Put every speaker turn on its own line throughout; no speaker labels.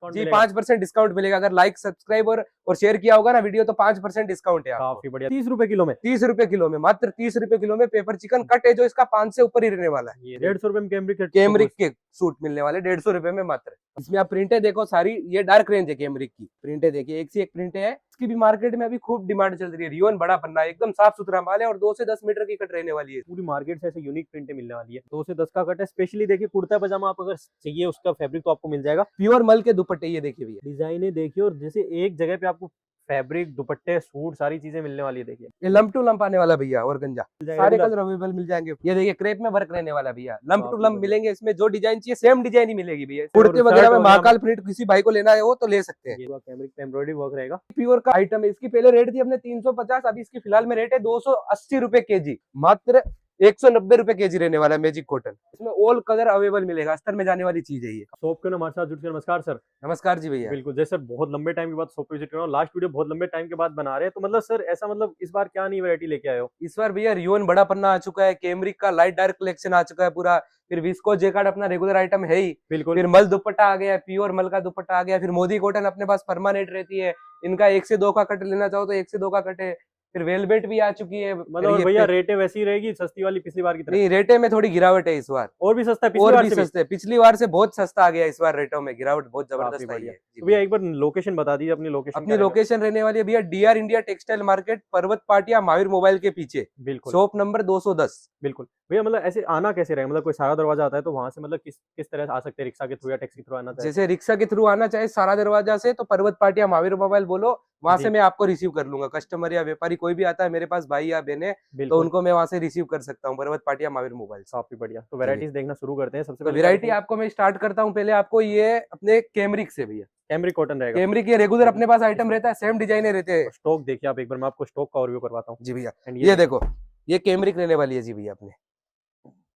Discount
जी 5% discount मिलेगा। अगर like subscribe और शेयर किया होगा ना वीडियो तो 5% डिस्काउंट है।
काफी बढ़िया। 30 रुपए किलो में,
30 रुपए किलो में, मात्र 30 रुपए किलो में पेपर चिकन कट है जो इसका 5 से ऊपर ही रहने वाला है।
ये 150 रुपए में
कैमरिक के सूट मिलने वाले 150 रुपए में मात्र। इसमें आप प्रिंटें देखो सारी, ये डार्क रेंज है कैमरिक की। प्रिंटें देखिए, एक से एक प्रिंटें है। इसकी भी मार्केट में अभी खूब डिमांड चल रही है। रियोन बड़ा पन्ना है, एकदम साफ सुथरा माल है और 2 से 10 मीटर की कट रहने वाली है।
पूरी मार्केट से ऐसे यूनिक प्रिंटें मिलने वाली है। 2 से 10 का कट है। स्पेशली देखिए कुर्ता पजामा आप अगर चाहिए उसका फैब्रिक तो आपको मिल जाएगा।
प्योर मल के दुपट्टे ये देखिए भैया,
डिजाइने देखिए, और जैसे एक जगह पे आपको फैब्रिक, दुपट्टे, सूट सारी चीजें मिलने वाली है। देखिए
ये लंप टू लंप आने वाला भैया और गंजा, सारे
मतलब
कलर अवेलेबल मिल जाएंगे। ये देखिए क्रेप में वर्क रहने वाला भैया, लंप टू
काफी
लंप
बढ़िया।
मिलेंगे। इसमें जो डिजाइन चाहिए सेम डिजाइन ही मिलेगी भैया।
और
कुर्ते
शर्ट
वगैरह में
हो गया,
महाकाल प्रिंट किसी भाई को लेना है वो तो ले सकते हैं।
ये कैमरिक पे एम्ब्रॉयडरी वर्क रहेगा।
प्योर का आइटम है। इसकी पहले रेट थी अपने 350, अभी इसकी फिलहाल में रेट है 280 रुपए केजी, मात्र 190 रुपए केजी रहने वाला है मैजिक कॉटन। इसमें ऑल कलर अवेलेबल मिलेगा, अस्तर में जाने वाली चीज है ये।
शॉप के हमारे साथ जुड़ के नमस्कार सर।
नमस्कार जी भैया।
बिल्कुल, जैसे बहुत लंबे टाइम के बाद शॉप पे विजिट कर रहा हूँ। लास्ट वीडियो बहुत लंबे टाइम के बाद बना रहे हैं, तो मतलब सर ऐसा मतलब इस बार क्या नई वैरायटी लेके आए हो?
इस बार भैया रियोन बड़ा पन्ना आ चुका है, कैमरिक का लाइट डार्क कलेक्शन आ चुका है पूरा, फिर विस्को जेकार्ड अपना रेगुलर आइटम है ही,
बिल्कुल।
फिर मल दुपट्टा आ गया, प्योर मल का दुपट्टा आ गया, फिर मोदी कॉटन अपने पास परमानेंट रहती है। इनका 1 से 2 का कट लेना चाहो तो 1 से 2 का कट है। फिर वेलवेट भी आ चुकी है।
मतलब भैया रेटें वैसी ही रहेगी सस्ती वाली पिछली बार की तरह?
नहीं, रेटे में थोड़ी गिरावट है इस बार,
और भी सस्ता है पिछली
और
बार
भी
से भी?
सस्ते, पिछली बार से बहुत सस्ता आ गया इस बार। रेटों में गिरावट बहुत
काफी
जबरदस्त आई
बढ़िया।
है।
तो भैया एक बार लोकेशन बता दीजिए अपनी लोकेशन।
अपनी लोकेशन रहने वाली है भैया डीआर इंडिया टेक्सटाइल मार्केट, पर्वत पाटिया, महावीर मोबाइल के पीछे,
बिल्कुल
शॉप नंबर 210।
बिल्कुल। भैया मतलब ऐसे आना कैसे रहेगा? मतलब कोई सारा दरवाजा आता है तो वहां से मतलब किस तरह से आ सकते हैं? रिक्शा के थ्रू या टैक्सी के थ्रू आना चाहिए?
जैसे रिक्शा के थ्रू आना चाहे सारा दरवाजा से तो पर्वत पाटिया महावीर मोबाइल बोलो, वहां
जी।
से मैं आपको रिसीव कर लूंगा। कस्टमर या व्यापारी कोई भी आता है मेरे पास, भाई या बहने, तो
बिल्कुल।
उनको मैं वहां से रिसीव कर सकता हूँ, पर्वत पाटिया महावीर मोबाइल से।
काफी बढ़िया। तो वैरायटीज देखना शुरू करते हैं। सबसे
तो
पहले
वैरायटी आपको मैं स्टार्ट करता हूँ। पहले आपको ये अपने कैमरिक से भैया,
कैमरिक कॉटन रहेगा।
कैमरिक ये रेगुलर अपने पास आइटम रहता है, सेम डिजाइने रहते हैं।
स्टॉक देखिए आप एक बार, मैं आपको स्टॉक का ओवरव्यू करवाता हूँ।
जी भैया,
एंड
ये देखो, ये कैमरिक रहने वाली है जी भैया अपने।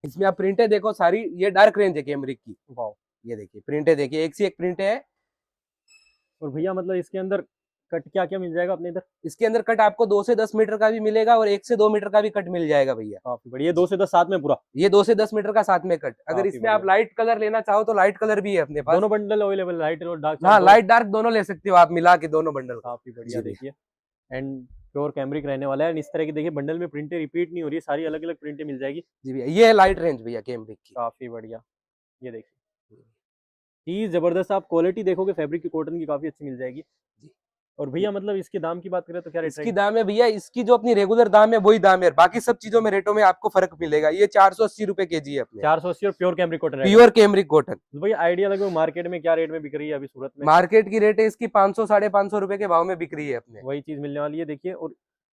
इसमें आप प्रिंटें देखो सारी, ये डार्क रेंज है कैमरिक की।
वाह।
ये देखिए प्रिंटें देखिए, एक से एक प्रिंटें है।
और भैया मतलब इसके अंदर कट क्या क्या मिल जाएगा अपने इधर?
इसके अंदर कट आपको 2 से 10 मीटर का भी मिलेगा और 1 से 2 मीटर का भी कट मिल जाएगा भैया।
काफी बढ़िया। 2 से 10 साथ में पूरा?
ये 2 से 10 मीटर का साथ में कट। अगर
काफी
इसमें आप लाइट कलर लेना चाहो तो लाइट कलर भी है अपने पास।
दोनों बंडल अवेलेबल, लाइट और डार्क?
हाँ, लाइट डार्क दोनों ले सकते हो आप मिला के, दोनों बंडल।
काफी बढ़िया। देखिए एंड प्योर कैमरिक रहने वाला है। इस तरह की देखिए बंडल में प्रिंटें रिपीट नहीं हो रही है, सारी अलग अलग प्रिंटें मिल जाएगी।
जी भैया, ये है लाइट रेंज भैया कैमरिक की।
काफी बढ़िया। ये देखिए चीज जबरदस्त। आप क्वालिटी देखोगे फैब्रिक की, कॉटन की काफी अच्छी मिल जाएगी। और भैया मतलब इसके दाम की बात करें तो क्या रेट
इसकी दाम है भैया, इसकी जो अपनी रेगुलर दाम है वही दाम है, बाकी सब चीजों में रेटों में आपको फर्क मिलेगा। ये 480 रुपए केजी है अपने।
480 और pure cambric cotton?
Pure cambric cotton.
तो भैया आइडिया लगभग मार्केट में क्या रेट में बिक रही है अभी सूरत में?
मार्केट की रेट है इसकी 500 550 रुपए के भाव में बिक रही है अपने।
वही चीज मिलने वाली है। देखिए और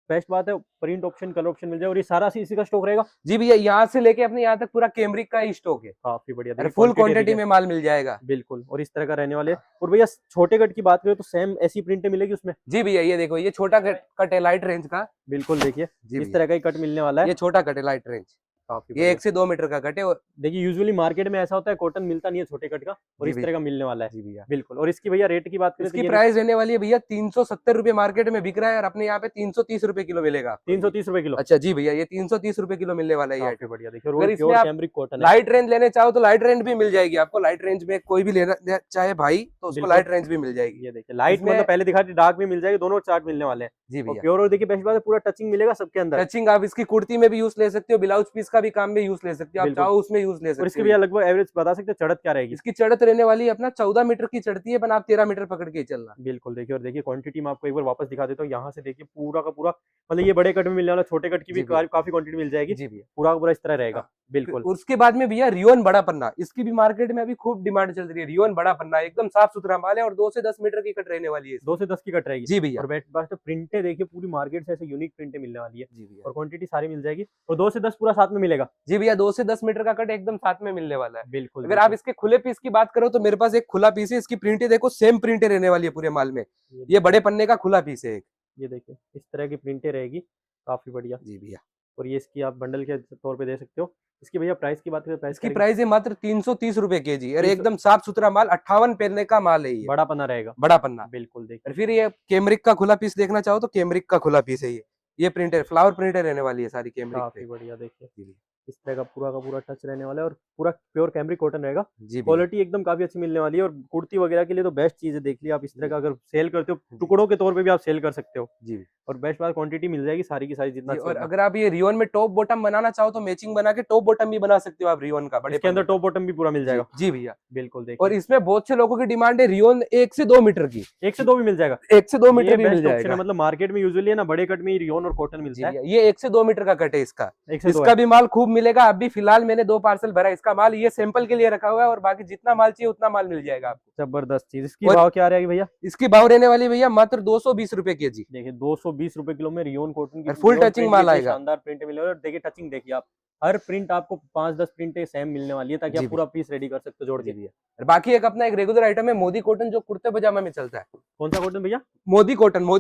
बेस्ट बात है प्रिंट ऑप्शन, कलर ऑप्शन मिल जाए। और ये सारा इसी का स्टॉक रहेगा?
जी भैया, यहाँ से लेके अपने यहाँ तक पूरा कैमरिक का ही स्टॉक है।
काफी बढ़िया।
अरे फुल क्वांटिटी में माल मिल जाएगा।
बिल्कुल। और इस तरह का रहने वाले। और भैया छोटे कट की बात करें तो सेम ऐसी प्रिंटें मिलेगी उसमें?
जी भैया, ये देखो, ये छोटा कट है लाइट रेंज का।
बिल्कुल। देखिए
जी
इस तरह का ही कट मिलने वाला है।
ये छोटा कट है लाइट रेंज,
काफी
ये 1 से 2 मीटर का कट है।
देखिए यूजुअली मार्केट में ऐसा होता है कॉटन मिलता नहीं है छोटे कट का, और इस तरह का मिलने वाला है।
जी भैया,
बिल्कुल। और इसकी भैया रेट की बात करें,
इसकी प्राइस रहने वाली है भैया 370 रुपए मार्केट में बिक रहा है और अपने यहाँ पे 330 रुपए किलो मिलेगा।
330 रुपए किलो?
अच्छा जी भैया, ये 330 रुपए किलो मिलने वाला है।
काफी बढ़िया। देखिए
अगर इसमें आप
कैमरिक कॉटन है।
लाइट रेंज लेने चाहो तो लाइट रेंज भी मिल जाएगी आपको। लाइट रेंज में कोई भी लेना चाहे भाई तो उसको लाइट रेंज भी मिल जाएगी।
ये देखिए लाइट मतलब पहले दिखा दी, डार्क भी मिल जाएगी, दोनों चार्ट मिलने वाले हैं।
जी भैया,
प्योर। और देखिए बेस्ट बात है पूरा टचिंग मिलेगा सबके अंदर।
टचिंग आप इसकी कुर्ती में भी यूज ले सकते हो, ब्लाउज पीस का भी काम में यूज ले सकते हो, आप चाहो उसमें यूज ले सकते हो।
और इसकी भैया लगभग एवरेज बता सकते हैं चढ़त क्या रहेगी?
इसकी चढ़त रहने वाली है अपना 14 मीटर की चढ़ती है, पर आप 13 मीटर पकड़ के चलना।
बिल्कुल। देखिए और देखिए क्वांटिटी में आपको एक बार वापस दिखा देता हूँ। यहाँ से देखिए पूरा का पूरा, मतलब ये बड़े कट में मिलने वाला, छोटे कट की भी काफी क्वांटिटी मिल जाएगी।
जी भैया,
पूरा का पूरा इस तरह रहेगा। बिल्कुल।
उसके बाद में भैया रियोन बड़ा पन्ना, इसकी भी मार्केट में अभी खूब डिमांड चल रही है। रियोन बड़ा पन्ना एकदम साफ सुथरा माल है और 2 से 10 मीटर की कट रहने वाली है।
2 से 10 की कट रहेगी?
जी भैया।
और बेस्ट बात है प्रिंटें देखिए पूरी मार्केट से ऐसे यूनिक प्रिंटें मिलने वाली है।
जी भैया,
और क्वांटिटी सारी मिल जाएगी। और 2 से 10 पूरा साथ में मिलेगा?
जी भैया, 2 से 10 मीटर का कट एकदम साथ में मिलने वाला है।
बिल्कुल।
अगर आप इसके खुले पीस की बात करो तो मेरे पास एक खुला पीस है। इसकी प्रिंटें देखो, सेम प्रिंटें रहने वाली है पूरे माल में। ये बड़े पन्ने का खुला पीस है एक।
ये देखिए इस तरह की प्रिंटें रहेगी, काफी बढ़िया।
जी भैया,
और ये इसकी आप बंडल के तौर पे दे सकते हो। इसकी भैया प्राइस की बात करें, प्राइस
इसकी प्राइस है मात्र 330 रुपए केजी और एकदम साफ सुथरा माल, 58 पन्ने का माल है ये।
बड़ा पन्ना रहेगा?
बड़ा पन्ना।
बिल्कुल। देखिए
और फिर ये कैमरिक का खुला पीस देखना चाहो तो कैमरिक का खुला पीस है ये। प्रिंटर फ्लावर प्रिंटर रहने वाली है सारी कैमरिक पे।
काफी बढ़िया। देखिए इस तरह का पूरा टच रहने वाला है और पूरा प्योर कैमरिक कॉटन रहेगा।
जी भैया।
क्वालिटी एकदम काफी अच्छी मिलने वाली है और कुर्ती वगैरह के लिए तो बेस्ट चीज है। देख लिया आप, इस तरह का अगर सेल करते हो टुकड़ों के तौर पे भी आप सेल कर सकते हो
जी
और बेस्ट बात क्वांटिटी मिल जाएगी सारी की सारी जितना
जी, और
चाहिए।
अगर आप ये रियोन में टॉप बॉटम बनाना चाहो तो मैचिंग बना के टॉप बॉटम भी बना सकते हो आप रियोन का, बड़े
इसके अंदर
पन्ने का।
टॉप बॉटम भी पूरा मिल जाएगा।
जी भैया।
बिल्कुल
और
देखिए,
इसमें बहुत से लोगों की डिमांड है रियोन 1 से 2 मीटर की,
1 से 2 भी मिल जाएगा।
1 से 2
ये
मीटर भी मिल
बेस्ट ऑप्शन है,
जाएगा।
मतलब मार्केट में यूजुअली है ना बड़े कट में ही रियोन और कॉटन
जी
मिलता है।
भैया, ये 1 से 2 मीटर का कट है इसका।
1 से 2
इसका
है।
भी माल खूब मिलेगा। अभी फिलहाल मैंने 2 पार्सल भरा इसका माल, ये सैंपल के लिए रखा हुआ है और बाकी जितना माल चाहिए उतना माल मिल जाएगा आपको।
जबरदस्त चीज। इसकी
और
भाव क्या रहेगी भैया?
इसकी भाव रहने वाली भैया मात्र 220 रुपए केजी।
देखिए 220 रुपए किलो में रियोन कॉटन की
और full
रियोन
touching
प्रिंट
माल
की इतनी
आएगा।
शानदार प्रिंट मिले और देखिए टचिंग देखिए आप, हर प्रिंट आपको 5-10 प्रिंटें सेम मिलने वाली है ताकि
जी
आप पूरा पीस रेडी कर सकते हो जोड़
जी
के।
भैया। और बाकी एक अपना एक रेगुलर आइटम है मोदी कॉटन, जो कुर्ते पजामा में चलता है।
कौन सा कॉटन भैया?
मोदी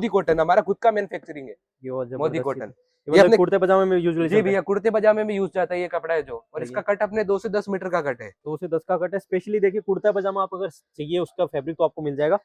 कॉटन हमारा खुद का मैन्युफैक्चरिंग है।
ये वो
मोदी
जबरदस्त चीज़
कॉटन
है। ये मतलब
अपने
कुर्ते पजामे में यूजुअली
जी भैया कुर्ते पजामे में यूज जाता है ये कपड़ा है जो, और
सही
इसका
है।
कट अपने 2 से 10 मीटर का कट है।
2 से 10 का कट है। स्पेशली देखिए कुर्ता पजामा आप अगर चाहिए उसका फैब्रिक तो आपको मिल जाएगा।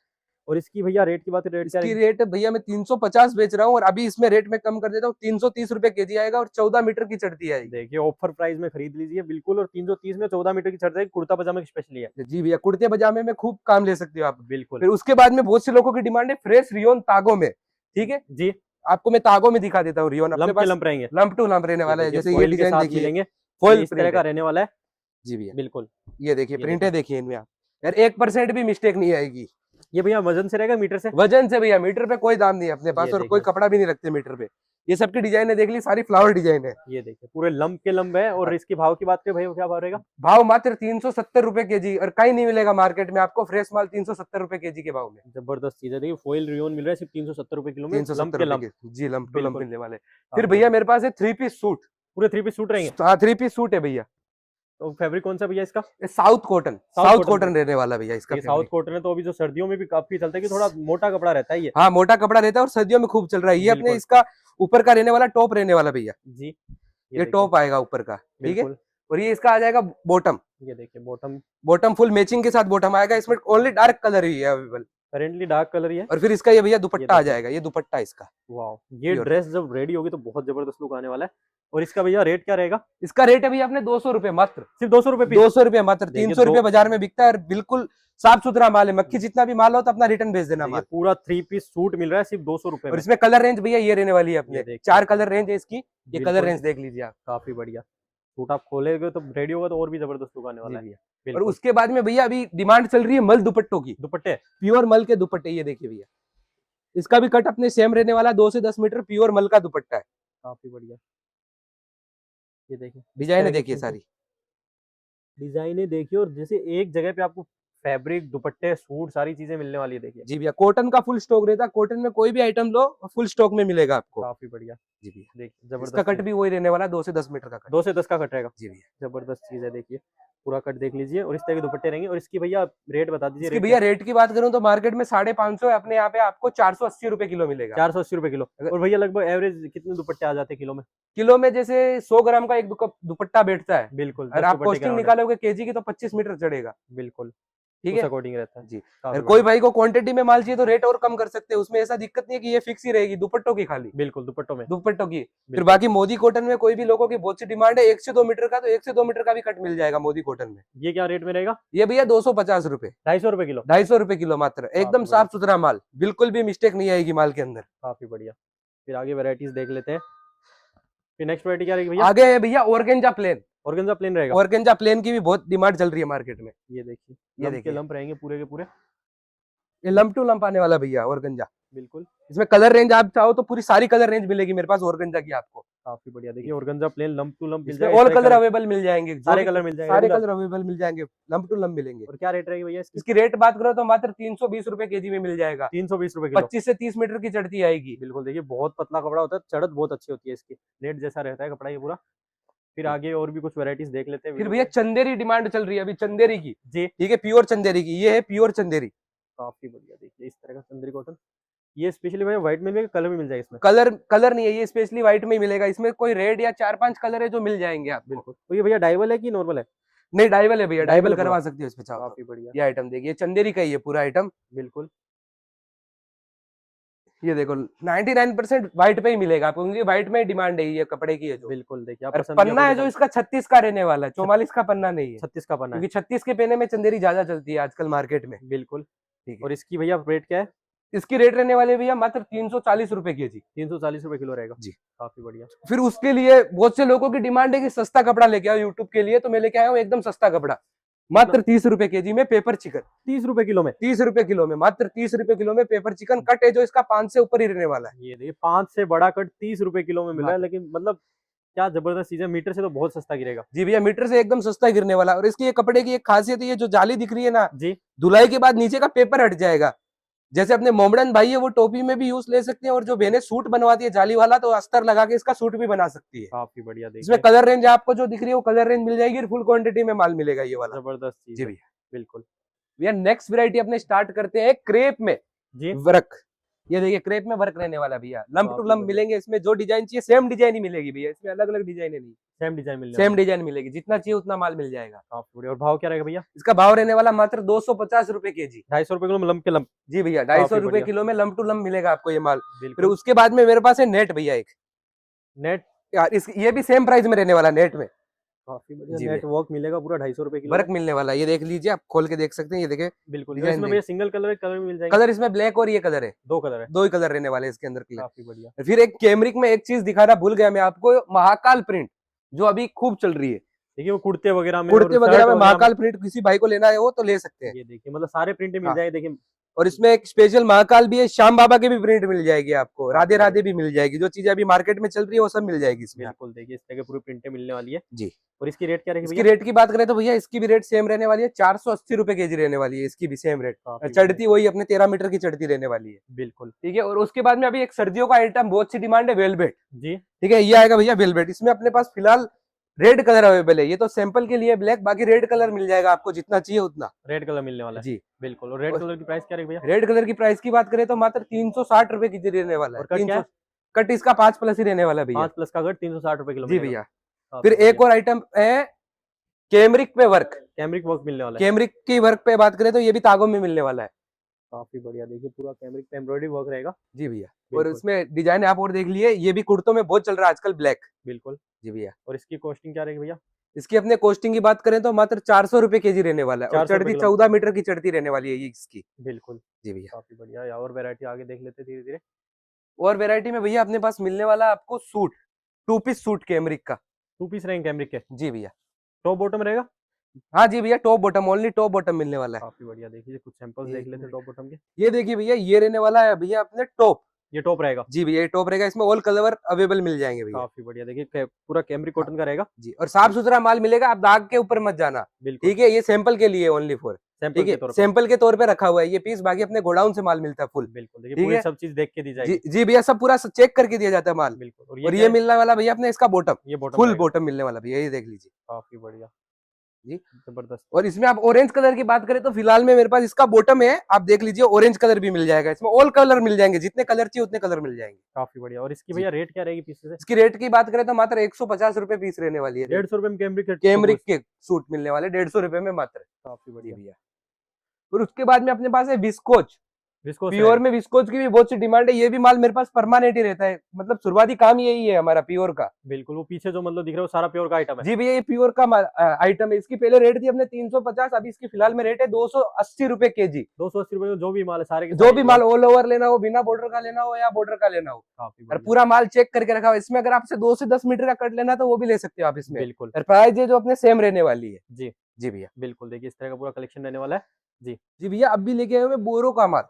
और इसकी भैया रेट की बात है, रेट क्या
इसकी
रहेगी?
रेट भैया मैं 350 बेच रहा हूँ और अभी इसमें रेट में कम कर देता हूँ, 330 रुपए केजी आएगा और 14 मीटर की चढ़ती आएगी।
देखिए ऑफर प्राइस में खरीद लीजिए बिल्कुल, और 330 में 14 मीटर की चढ़ जाएगी। कुर्ता पजामा की स्पेशली है।
जी भैया, कुर्ते पजामे में खूब काम ले सकते हो आप।
बिल्कुल
फिर उसके बाद में बहुत से लोगों की डिमांड है फ्रेश रियोन तागों में। ठीक है,
जी,
आपको मैं तागों में दिखा देता हूँ रियोन अपने
लंप के
पास।
लंप रहेंगे।
लंप टू लंप रहने वाला है,
देखिए
जैसे ये
foil के
डिजाइन
साथ
देखिए,
मिलेंगे।
फॉइल
ये इस तरह
प्रिंट
का
है।
रहने वाला है।
जी भैया,
बिल्कुल।
ये देखिए
ये
प्रिंटें देखिए इनमें आप, यार 1% भी मिस्टेक नहीं आएगी।
ये भैया वजन से रहेगा मीटर से?
वजन से भैया, मीटर पे कोई दाम नहीं है अपने पास
ये
और कोई
देखिए।
कपड़ा भी नहीं रखते मीटर पे। ये सबकी डिजाइन है, देख ली सारी फ्लावर डिजाइन है।
ये देखिए पूरे लंप के लंब है। और इसके भाव की बात करें भैया, क्या भाव रहेगा?
भाव मात्र 370 रुपए केजी, और कहीं नहीं मिलेगा मार्केट में आपको फ्रेश माल 370 रुपए केजी के भाव में।
जबरदस्त चीज है। देखिए फॉइल रियोन मिल रहा है सिर्फ 370 रुपए किलो में, लंप
370
के
रुपए
लंप।
के जी, लंप टू लंप
बिल्कुल।
मिलने वाले। फिर भैया मेरे पास है 3 पीस सूट।
पूरे 3 पीस सूट रहेंगे।
हाँ 3 पीस सूट है भैया।
तो फैब्रिक कौन सा भैया इसका?
South cotton,
south
south
cotton
cotton रहने वाला भैया इसका
ये साउथ
फैब्रिक।
कॉटन है तो अभी जो सर्दियों में भी काफी चलता है कि थोड़ा मोटा कपड़ा रहता है ये।
हाँ मोटा कपड़ा रहता है और सर्दियों में खूब चल रहा है ये। अपने
बिल्कुल।
इसका ऊपर का रहने वाला टॉप रहने वाला भैया,
जी
ये
देखिए,
टॉप आएगा ऊपर का। ठीक है,
बिल्कुल।
और ये इसका आ जाएगा बॉटम।
ये देखिए बॉटम
बॉटम फुल मैचिंग के साथ बॉटम आएगा, इसमें ओनली डार्क कलर ही है अवेलेबल।
करेंटली डार्क कलर ही है।
और फिर इसका ये भैया दुपट्टा आ
देखिए।
जाएगा, ये दुपट्टा इसका।
वाह, ये
Pure।
ड्रेस जब रेडी होगी तो बहुत जबरदस्त लुक आने वाला है। और इसका भैया रेट क्या रहेगा?
इसका रेट है भैया अपने 200 रुपए मात्र।
सिर्फ 200 रुपए पीस।
200 रुपए मात्र,
देखिए
300 रुपए
दो-
बाजार में बिकता है और बिल्कुल साफ सुथरा माल है। मक्खी जितना भी माल हो तो अपना रिटर्न भेज देना
देखिए
माल।
पूरा 3 पीस सूट मिल रहा है सिर्फ 200 रुपए
और
में।
इसमें कलर रेंज भैया ये रहने वाली है
ये
अपने,
देखिए।
4 कलर रेंज है इसकी। ये कलर
बिल्कुल।
रेंज देख लीजिए आप।
काफी बढ़िया सूट आप खोलेगे तो रेडी होगा तो और भी जबरदस्त लुक आने वाला
जी
है।
भैया। और
बिल्कुल।
उसके बाद में भैया अभी डिमांड चल रही है मल दुपट्टों की,
दुपट्टे
प्योर मल के दुपट्टे। ये देखिए भैया, इसका भी कट अपने सेम रहने वाला, 2 से 10 मीटर प्योर मल का दुपट्टा है।
काफी बढ़िया। ये देखिए
डिजाइन देखिए सारी।
डिजाइने देखिए, और जैसे एक जगह पे आपको फैब्रिक, दुपट्टे, सूट सारी चीजें मिलने वाली है। देखिए
जी भैया, कॉटन का फुल स्टॉक रहता है, कॉटन में कोई भी आइटम लो फुल स्टॉक में मिलेगा आपको।
काफी बढ़िया।
जी भैया,
देखिए
इसका
जबरदस्त
कट भी वही रहने वाला, 2 से 10 मीटर का कट।
2 से 10 का कट रहेगा।
जी भैया।
जबरदस्त चीज है। देखिए पूरा कट देख लीजिए और इस तरह के दुपट्टे रहेंगे। और इसकी भैया रेट बता दीजिए।
इसकी
रेट
भैया रेट की बात करूं तो मार्केट में 550 है, अपने यहाँ पे आपको 480 रुपए किलो मिलेगा।
480 रुपए किलो। और भैया लगभग एवरेज कितने दुपट्टे आ जाते हैं किलो में?
किलो में जैसे 100 ग्राम का एक दुपट्टा बैठता है।
बिल्कुल।
अगर
10
आप
दुपट्टे के
कॉस्टिंग
around है।
निकालोगे केजी की तो 25 मीटर चढ़ेगा।
बिल्कुल
ठीक
उस
है
अकॉर्डिंग रहता है
जी।
काफी
अगर
बढ़िया।
कोई भाई को क्वांटिटी में माल चाहिए तो रेट और कम कर सकते हैं, उसमें ऐसा दिक्कत नहीं है कि ये फिक्स ही रहेगी दुपट्टों की खाली।
बिल्कुल दुपट्टों में।
दुपट्टों की। फिर
बिल्कुल।
बाकी मोदी कॉटन में कोई भी लोगों की बहुत सी डिमांड है 1 से 2 मीटर का, तो 1 से 2 मीटर का भी कट मिल जाएगा मोदी कॉटन में।
ये क्या रेट में रहेगा?
ये भैया 250 रुपए,
250 रुपए किलो।
250 रुपए किलो मात्र, एकदम
बढ़िया।
साफ सुथरा माल, बिल्कुल भी मिस्टेक नहीं आएगी माल के अंदर।
काफी बढ़िया। फिर आगे वैरायटीज देख लेते हैं। फिर नेक्स्ट वैरायटी क्या रहेगी भैया?
आगे है भैया ऑर्गेंजा प्लेन।
ऑर्गेन्जा प्लेन रहेगा।
ऑर्गेंजा प्लेन की भी बहुत डिमांड चल रही है मार्केट में।
ये देखिए
ये
लंप के
देखिए,
लंप रहेंगे पूरे के पूरे।
ये लंप टू लंप आने वाला भैया ऑर्गेंजा।
बिल्कुल
इसमें कलर रेंज आप चाहो तो पूरी सारी कलर रेंज मिलेगी मेरे पास ऑर्गेंजा की आपको।
काफी बढ़िया। देखिए organza plain lump to lump मिल
इसमें
जाएगा।
ऑल कलर अवेलेबल मिल जाएंगे,
सारे कलर मिल जाएंगे।
सारे कलर अवेलेबल मिल जाएंगे, लंप टू लंप मिलेंगे।
और क्या रेट रहेगी भैया इसकी?
इसकी रेट बात करो तो मात्र 320 रुपए केजी में मिल जाएगा।
320 रुपए किलो।
25 से 30 मीटर की चढ़ती आएगी।
बिल्कुल। देखिए बहुत पतला कपड़ा होता है, चढ़त बहुत अच्छी होती है इसकी, नेट जैसा रहता है कपड़ा ये पूरा। फिर आगे और भी कुछ वैरायटीज देख लेते हैं।
फिर भैया चंदेरी डिमांड चल रही है अभी, चंदेरी की।
जी
ठीक है, प्योर चंदेरी की, ये है प्योर चंदेरी।
काफी बढ़िया। देखिए इस तरह का चंदेरी कॉटन। ये स्पेशली भैया व्हाइट में भी कलर भी मिल जाएगा इसमें?
कलर नहीं है, ये स्पेशली व्हाइट में ही मिलेगा। इसमें कोई रेड या 4-5 कलर है जो मिल जाएंगे आपको।
बिल्कुल। तो ये भैया डाइवल है कि नॉर्मल है?
नहीं डाइवल है भैया,
डाइवल
डाइवल
है
करवा
पूरा।
सकते हो इसमें चाहो तो।
काफी बढ़िया।
ये आइटम देखिए, चंदेरी का ही है पूरा आइटम।
बिल्कुल।
ये देखो 99% व्हाइट पे ही मिलेगा आपको, क्योंकि व्हाइट में डिमांड है ये कपड़े की है जो।
बिल्कुल देखिए आप
और
पसंद किया
पन्ना है
तो
जो इसका 36 का रहने वाला है, 44 का पन्ना नहीं है,
36 का पन्ना है।
क्योंकि 36 के पन्ने में चंदेरी ज्यादा चलती है आजकल मार्केट में।
बिल्कुल।
ठीक है,
और इसकी भैया रेट क्या है?
इसकी रेट रहने वाले भैया मात्र 340 रुपए केजी।
340 रुपए किलो रहेगा
जी।
काफी बढ़िया।
फिर उसके लिए बहुत से लोगों की डिमांड है कि सस्ता कपड़ा लेके आओ यूट्यूब के लिए, तो मैं लेके आया हूँ एकदम सस्ता कपड़ा, मात्र 30 रुपए केजी में पेपर चिकन।
30 रुपए किलो में?
30 रुपए किलो में, मात्र 30 रुपए किलो में पेपर चिकन। कट है जो इसका 5 से ऊपर ही रहने वाला है।
ये देखिए 5 से बड़ा कट 30 रुपए किलो में मिल रहा है, लेकिन मतलब क्या जबरदस्त चीज है। मीटर से तो बहुत सस्ता गिरेगा।
जी भैया, मीटर से एकदम सस्ता गिरने वाला। और इसकी ये कपड़े की एक खासियत है, ये जो जाली दिख रही है ना
जी,
धुलाई के बाद नीचे का पेपर हट जाएगा। जैसे अपने मोमडन भाई है वो टोपी में भी यूज ले सकते हैं, और जो बहनें सूट बनवाती है जाली वाला तो अस्तर लगा के इसका सूट भी बना सकती है।
काफी बढ़िया।
इसमें
देखिए
कलर रेंज आपको जो दिख रही है वो कलर रेंज मिल जाएगी, फुल क्वांटिटी में माल मिलेगा ये वाला।
जबरदस्त चीज
जी
है।
भैया।
बिल्कुल।
भैया नेक्स्ट वैरायटी अपने स्टार्ट करते हैं क्रेप में
जी,
वर्क। ये देखिए क्रेप में वर्क रहने वाला भैया, लंप टू
काफी
लंप
बढ़िया।
मिलेंगे इसमें। जो डिजाइन चाहिए सेम डिजाइन ही मिलेगी भैया, इसमें अलग अलग डिजाइन नहीं,
सेम डिजाइन मिल
सेम
जाएगा।
डिजाइन मिलेगी। जितना चाहिए उतना माल मिल जाएगा।
काफी बढ़िया। और भाव क्या रहेगा भैया?
इसका भाव रहने वाला मात्र 250 रुपए केजी।
250 रुपए किलो में लंप के लंप।
जी भैया, 250
काफी
रुपए
बढ़िया।
किलो में लंप टू लंप मिलेगा आपको ये माल। फिर
बिल्कुल।
उसके बाद में मेरे पास है नेट भैया एक।
नेट
यार ये भी सेम प्राइस में रहने वाला नेट में।
काफी बढ़िया।
जी
नेट वर्क मिलेगा पूरा 250 रुपए किलो
वर्क
में।
मिलने वाला है। ये देख लीजिए, आप खोल के देख सकते हैं। ये देखिए
बिल्कुल।
डिजाइन
इसमें
देखिए।
भैया सिंगल कलर कलर मिल जाएगा?
कलर इसमें ब्लैक और ये कलर है,
2 कलर है।
2 ही कलर रहने वाले हैं इसके अंदर कलर।
काफी बढ़िया।
फिर एक कैमरिक में एक चीज दिखाना भूल गया मैं आपको, महाकाल प्रिंट जो अभी खूब चल रही है।
देखिए वो कुर्ते वगैरह में,
कुर्ते
और
वगैरह
शर्ट
में
वगैरह
महाकाल प्रिंट किसी भाई को लेना है वो तो ले सकते हैं।
ये देखिए मतलब सारे प्रिंट मिल
हाँ।
जाए। देखिए
और इसमें एक स्पेशल महाकाल भी है, श्याम बाबा की भी प्रिंट मिल जाएगी आपको, राधे
बढ़िया।
राधे भी मिल जाएगी। जो चीजें अभी मार्केट में चल रही है वो सब मिल जाएगी इसमें।
बिल्कुल। देखिए इस तरह के पूरी प्रिंटें मिलने वाली है।
जी।
और इसकी रेट क्या रहेगी
इसकी
भैया?
रेट की बात करें तो भैया इसकी भी रेट सेम रहने वाली है, 480 रुपए केजी रहने वाली है इसकी भी सेम रेट।
काफी
चढ़ती वही अपने 13 मीटर की चढ़ती रहने वाली है।
बिल्कुल।
ठीक है। और उसके बाद में अभी एक सर्दियों का आइटम बहुत सी डिमांड है, वेलवेट।
जी,
ठीक है, ये आएगा भैया वेलवेट। इसमें अपने पास फिलहाल रेड कलर अवेलेबल है, ये तो सैंपल के लिए ब्लैक, बाकी रेड कलर मिल जाएगा आपको जितना चाहिए उतना।
रेड कलर मिलने वाला है।
जी।
बिल्कुल। और रेड
और-
कलर की प्राइस क्या रहेगी भैया?
रेड कलर की प्राइस की बात करें तो मात्र 360 रुपए की रहने वाला है।
और कट क्या है?
कट इसका 5+ ही रहने वाला है भैया।
5 प्लस का अगर 360 रुपए किलो
जी
मिलेगा।
भैया।
काफी
फिर एक और आइटम है कैमरिक पे वर्क।
कैमरिक वर्क मिलने वाला है।
कैमरिक की वर्क पे बात करें तो ये भी तागों में मिलने वाला है।
काफी बढ़िया। देखिए पूरा कैमरिक पे एम्ब्रॉयडरी वर्क रहेगा।
जी भैया। और
बिल्कुल।
उसमें डिजाइन आप और देख लिए, ये भी कुर्तों में बहुत चल रहा है आजकल, ब्लैक।
बिल्कुल।
जी भैया।
और इसकी कॉस्टिंग क्या रहेगी भैया?
इसकी अपने कॉस्टिंग की बात करें तो मात्र 400 रुपए केजी रहने वाला है, और
400 रुपए
चढ़ती
किलो।
14 मीटर की चढ़ती रहने वाली है ये इसकी।
बिल्कुल।
जी भैया।
काफी बढ़िया। या और वैरायटी आगे देख लेते धीरे धीरे।
और वैरायटी में भैया अपने पास मिलने वाला है आपको सूट, 2 पीस सूट कैमरिक का।
2 पीस रहेंगे कैमरिक के।
जी भैया।
टॉप बॉटम रहेगा?
हाँ जी भैया, top bottom, only top bottom मिलने वाला है।
काफी बढ़िया। देखिए कुछ सैंपल्स
ये
देख
एक
लेते
मिनट।
टॉप बॉटम के।
ये देखिए भैया, ये रहने वाला है भैया अपने टॉप।
ये टॉप रहेगा।
जी भैया, ये टॉप रहेगा, इसमें ऑल कलर अवेलेबल मिल जाएंगे भैया।
काफी बढ़िया। देखिए पूरा कैमरिक कॉटन का रहेगा।
जी। और साफ सुथरा माल मिलेगा, आप दाग के ऊपर मत जाना।
बिल्कुल।
ठीक है, ये सैंपल के लिए ओनली फॉर।
सैंपल
ठीक
के
है,
तौर पे।
सैंपल के तौर पे रखा हुआ है ये पीस, बाकी अपने गोडाउन से माल मिलता है फुल।
बिल्कुल। देखिए
ठीक
पूरी
है।
सब चीज देख के दी
जी
जाएगी।
जी भैया, सब पूरा चेक करके दिया जाता है माल।
बिल्कुल।
और
क्या
ये
है?
मिलने वाला भैया अपने इसका बॉटम,
ये बॉटम
फुल
रहेगा।
बॉटम मिलने वाला भैया, ये देख लीजिए।
काफी बढ़िया।
जी।
जबरदस्त।
और इसमें आप ऑरेंज कलर की बात करें तो फिलहाल में मेरे पास इसका बॉटम है, आप देख लीजिए, ऑरेंज कलर भी मिल जाएगा इसमें, ऑल कलर मिल जाएंगे, जितने कलर चाहिए उतने कलर मिल जाएंगे।
काफी बढ़िया। और इसकी
जी।
भैया रेट क्या रहेगी पीस से?
इसकी रेट की बात करें तो मात्र 150 रुपए पीस रहने वाली है।
150 रुपए में कैमरिक
कैमरिक के सूट मिलने वाले 150 रुपए में मात्र।
काफी
जी
बढ़िया।
भैया। और उसके बाद में अपने पास है विस्कोच।
विस्कोस
प्योर में विस्कोच की भी बहुत सी डिमांड है, ये भी माल मेरे पास परमानेंट ही रहता है, मतलब शुरुआती काम यही है हमारा प्योर का।
बिल्कुल। वो पीछे जो मतलब दिख रहा है वो सारा प्योर का आइटम है।
जी भैया, ये प्योर का आइटम है। इसकी पहले रेट थी अपने 350, अभी इसकी फिलहाल में रेट है 280 रुपए केजी।
280 रुपए जो भी माल है सारे के
जो
सारे
भी माल ऑल ओवर लेना हो, बिना बॉर्डर का लेना हो या बॉर्डर का लेना हो,
काफी
और
बढ़िया।
पूरा माल चेक करके रखा हुआ है। इसमें अगर आपसे 2 से 10 मीटर का कट लेना तो वो भी ले सकते हो आप इसमें।
बिल्कुल।
और प्राइस जो अपने सेम रहने वाली है।
जी।
जी भैया।
बिल्कुल। देखिए इस तरह का पूरा कलेक्शन रहने वाला है।
जी भैया, अब भी लेके आए हुए बोरो का माल,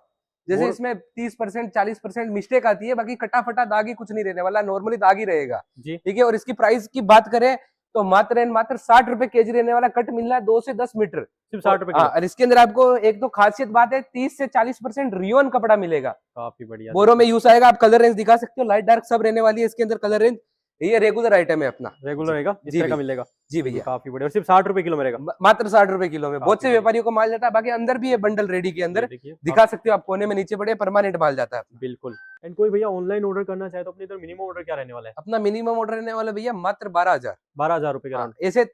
जैसे
बोरो-
इसमें 30% 40% मिस्टेक आती है, बाकी कटा फटा दागी कुछ नहीं रहने वाला, नॉर्मली दागी रहेगा।
जी।
ठीक है। और इसकी प्राइस की बात करें तो मात्र एंड मात्र 60 रुपए केजी रहने वाला, कट मिलना है 2 से 10 मीटर,
सिर्फ 60 रुपए
हाँ।
किलो।
और इसके अंदर आपको एक तो खासियत बात है, 30 से 40% रियोन कपड़ा मिलेगा।
काफी बढ़िया।
बोरो में यूज आएगा। आप कलर रेंज दिखा सकते हो, लाइट डार्क सब रहने वाली है इसके अंदर कलर रेंज। ये रेगुलर आइटम है अपना।
रेगुलर रहेगा इस
जी
तरह का
भैया।
मिलेगा।
जी भैया
काफी बढ़िया, और सिर्फ 60 रुपए किलो में रहेगा।
मात्र 60 रुपए किलो में। बहुत से
काफी
व्यापारियों को माल जाता है, बाकी अंदर भी है बंडल रेडी के
ये
अंदर,
देखिए
दिखा सकते हो आप, कोने में नीचे पड़े परमानेंट माल जाता है।
बिल्कुल। एंड कोई भैया ऑनलाइन ऑर्डर करना चाहे तो अपने इधर मिनिमम ऑर्डर क्या रहने वाला है?
अपना मिनिमम ऑर्डर रहने वाला भैया मात्र 12,000।
12,000 रुपए का
हाँ,
अराउंड।
ऐसे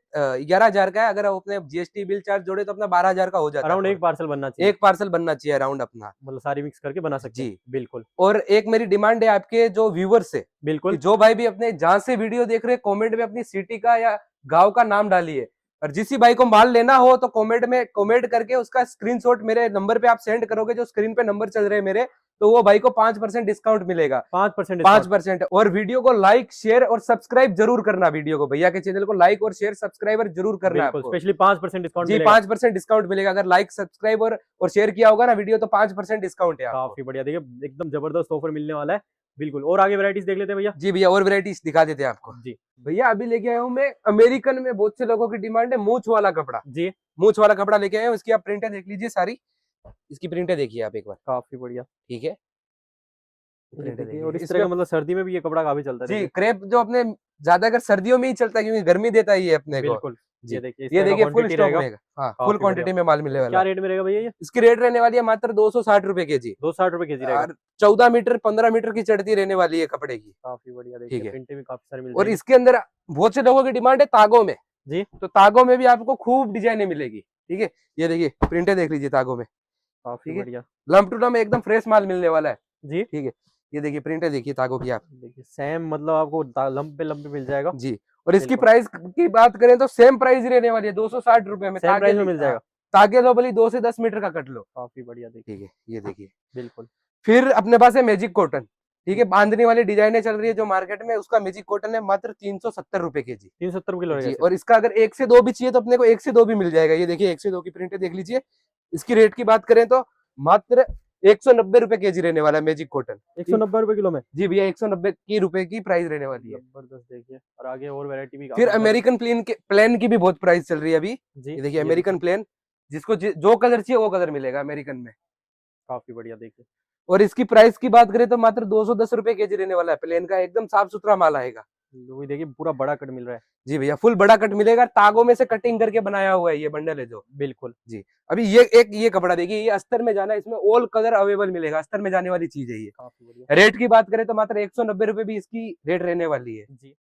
11,000 का है, अगर आप अपने जीएसटी बिल चार्ज जोड़े तो अपना 12,000 का हो जाता है।
अराउंड एक पार्सल बनना चाहिए।
एक पार्सल बनना चाहिए अराउंड अपना,
मतलब सारी मिक्स करके बना सकते हैं।
जी।
बिल्कुल
और एक मेरी डिमांड है आपके जो व्यूवर्स से,
बिल्कुल।
कि जो भाई भी अपने जहां से वीडियो देख रहे हैं कमेंट में अपनी सिटी का या गांव का नाम डालिए, और जिस भाई को माल लेना हो तो कमेंट में कमेंट करके उसका स्क्रीनशॉट मेरे नंबर पे आप सेंड करोगे, जो स्क्रीन पे नंबर चल रहे हैं मेरे, तो वो भाई को 5% डिस्काउंट मिलेगा।
5%।
5%। और वीडियो को लाइक शेयर और सब्सक्राइब जरूर करना, वीडियो को, भैया के चैनल को लाइक और शेयर सब्सक्राइबर जरूर करना है आपको।
स्पेशली 5% डिस्काउंट
जी, 5% डिस्काउंट मिलेगा अगर लाइक सब्सक्राइब और शेयर किया होगा ना वीडियो, तो 5% डिस्काउंट है आपको।
काफी बढ़िया, देखिए एकदम जबरदस्त ऑफर मिलने वाला है। बिल्कुल, और आगे वैरायटीज देख लेते हैं भैया।
जी भैया, और वैरायटीज दिखा देते हैं आपको।
जी
भैया अभी लेके आया हूँ मैं अमेरिकन में, बहुत से लोगों की डिमांड है मूछ वाला कपड़ा।
जी,
मूछ वाला कपड़ा लेके आया हूँ, इसकी आप प्रिंटें देख लीजिए सारी, इसकी प्रिंटें देखिए आप एक बार।
काफी बढ़िया।
ठीक है,
ये
प्रिंटें
देखिए,
देखिए।
और इस तरह का मतलब सर्दी में भी ये कपड़ा काफी चलता है।
जी,
देखिए।
क्रेप जो अपने ज्यादा अगर सर्दियों में ही चलता है, क्योंकि गर्मी देता है ये अपने को।
बिल्कुल।
जी,
ये देखिए,
ये देखिए फुल स्टॉक में, हाँ फुल
काफी
क्वांटिटी
बढ़िया।
में माल मिलने वाला
क्या
है।
रेट में रहेगा भैया ये?
इसकी रेट रहने वाली है मात्र 260 रुपए केजी।
260 रुपए केजी रहेगा।
और 14 मीटर 15 मीटर की चढ़ती रहने वाली है कपड़े की।
काफी बढ़िया,
ठीक
देखिए
है।
प्रिंटें भी काफी सारी मिल
और
जाएगी।
इसके अंदर बहुत से लोगों की डिमांड है तागों में।
जी,
तो तागों में भी आपको खूब डिजाइने मिलेगी। ठीक है, ये देखिए प्रिंटें देख लीजिए तागों में।
काफी
ठीक है,
बढ़िया।
लंप टू लंप एकदम फ्रेश माल मिलने वाला है।
जी,
ठीक है, ये देखिए प्रिंटें देखिए तागों की आप।
देखिए सेम मतलब आपको लंबे लंबे मिल जाएगा।
जी, और इसकी
बिल्कुल।
प्राइस की बात करें तो सेम प्राइस ही रहने वाली है, 260 रुपए में।
सेम प्राइस में मिल जाएगा।
तागे लो भली 2 से 10 मीटर का कट लो।
काफी बढ़िया, देखिए।
ठीक है, ये देखिए।
बिल्कुल।
फिर अपने पास है मैजिक कॉटन। ठीक है, बांधने वाली डिजाइने चल रही है जो मार्केट में, उसका मैजिक कॉटन है मात्र 370 रुपए केजी।
370 किलो
जी,
रहेगा।
और इसका अगर 1 से 2 भी चाहिए तो अपने को 1 से 2 भी मिल जाएगा। ये देखिए 1 से 2 की प्रिंटें देख लीजिए। इसकी रेट की बात करें तो मात्र 190 रुपए केजी रहने वाला है मैजिक कॉटन।
190 रुपए किलो में।
जी भैया, 190 की रुपए की प्राइस रहने वाली है।
जबरदस्त, देखिए। और आगे और वैरायटी भी
फिर
काफी
अमेरिकन प्लेन की भी बहुत प्राइस चल रही है अभी।
जी,
ये देखिए अमेरिकन प्लेन, जिसको जो कलर चाहिए वो कलर मिलेगा अमेरिकन में।
काफी बढ़िया, देखिए।
और इसकी प्राइस की बात करें तो मात्र 210 रुपए केजी रहने वाला है। प्लेन का एकदम साफ सुथरा माल आएगा।
वही देखिए, पूरा बड़ा कट मिल रहा है।
जी भैया, फुल बड़ा कट मिलेगा, तागों में से कटिंग करके बनाया हुआ है ये बंडल है जो।
बिल्कुल।
जी, अभी ये कपड़ा देखिए, ये अस्तर में जाना है, इसमें ऑल कलर अवेलेबल मिलेगा, अस्तर में जाने वाली चीज है ये।
काफी बढ़िया।
रेट की बात करें तो मात्र 190 रुपए भी इसकी रेट रहने वाली है।
जी,